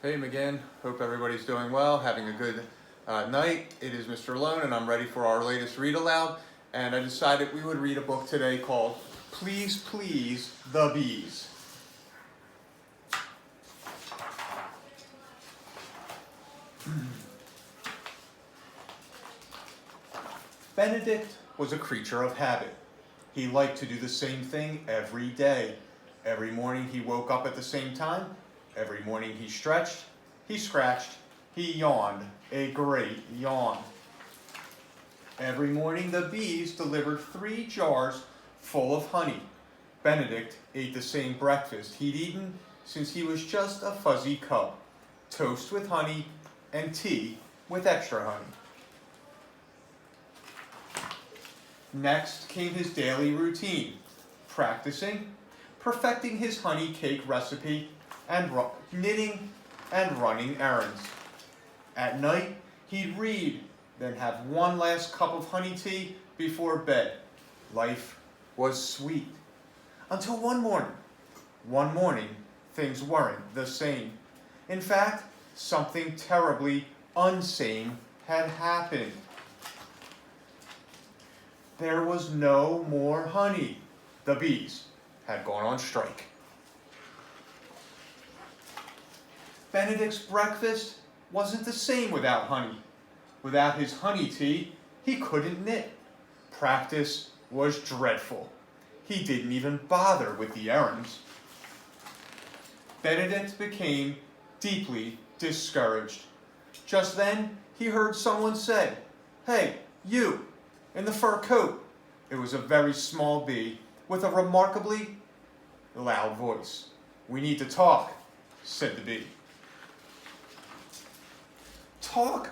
Hey again, hope everybody's doing well, having a good night. It is Mr. Lohn and I'm ready for our latest read aloud. And I decided we would read a book today called Please Please the Bees. Benedict was a creature of habit. He liked to do the same thing every day. Every morning he woke up at the same time. Every morning he stretched, he scratched, he yawned, a great yawn. Every morning the bees delivered 3 jars full of honey. Benedict ate the same breakfast he'd eaten since he was just a fuzzy cub. Toast with honey and tea with extra honey. Next came his daily routine, practicing, perfecting his honey cake recipe, and knitting and running errands. At night, he'd read, then have one last cup of honey tea before bed. Life was sweet. Until one morning. One morning, things weren't the same. In fact, something terribly unsane had happened. There was no more honey. The bees had gone on strike. Benedict's breakfast wasn't the same without honey. Without his honey tea, he couldn't knit. Practice was dreadful. He didn't even bother with the errands. Benedict became deeply discouraged. Just then, he heard someone say, "Hey, you, in the fur coat." It was a very small bee with a remarkably loud voice. "We need to talk," said the bee. "Talk?"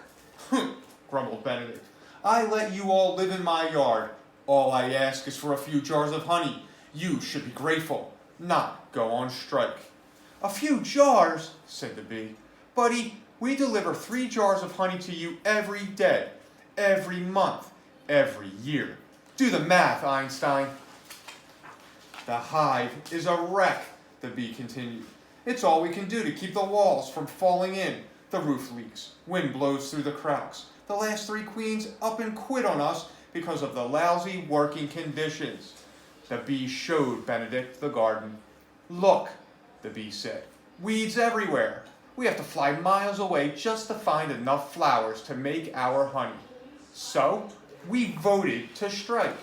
grumbled Benedict. "I let you all live in my yard. All I ask is for a few jars of honey. You should be grateful, not go on strike." "A few jars?" said the bee. "Buddy, we deliver 3 jars of honey to you every day, every month, every year. Do the math, Einstein." "The hive is a wreck," the bee continued. "It's all we can do to keep the walls from falling in. The roof leaks, wind blows through the cracks. The last 3 queens up and quit on us because of the lousy working conditions." The bee showed Benedict the garden. "Look," the bee said, "weeds everywhere. We have to fly miles away just to find enough flowers to make our honey. So, we voted to strike."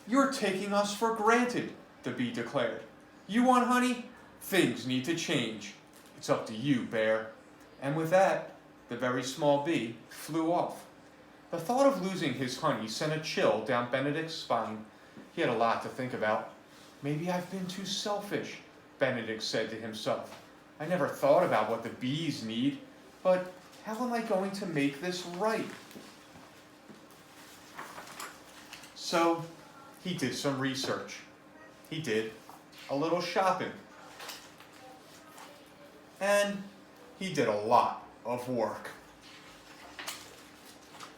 "You're taking us for granted," the bee declared. "You want honey? Things need to change. It's up to you, bear." And with that, the very small bee flew off. The thought of losing his honey sent a chill down Benedict's spine. He had a lot to think about. "Maybe I've been too selfish," Benedict said to himself. "I never thought about what the bees need, but how am I going to make this right?" So he did some research. He did a little shopping. And he did a lot of work.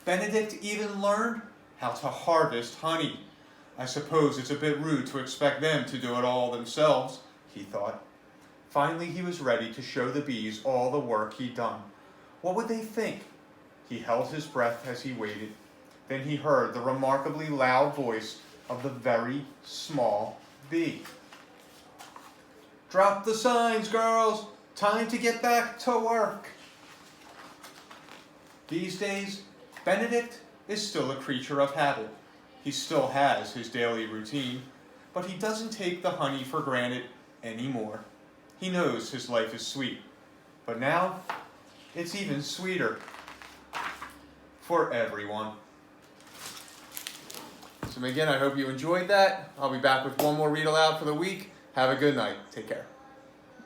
Benedict even learned how to harvest honey. "I suppose it's a bit rude to expect them to do it all themselves," he thought. Finally, he was ready to show the bees all the work he'd done. What would they think? He held his breath as he waited. Then he heard the remarkably loud voice of the very small bee. "Drop the signs, girls! Time to get back to work." These days, Benedict is still a creature of habit. He still has his daily routine, but he doesn't take the honey for granted anymore. He knows his life is sweet, but now it's even sweeter for everyone. So again, I hope you enjoyed that. I'll be back with one more read aloud for the week. Have a good night. Take care.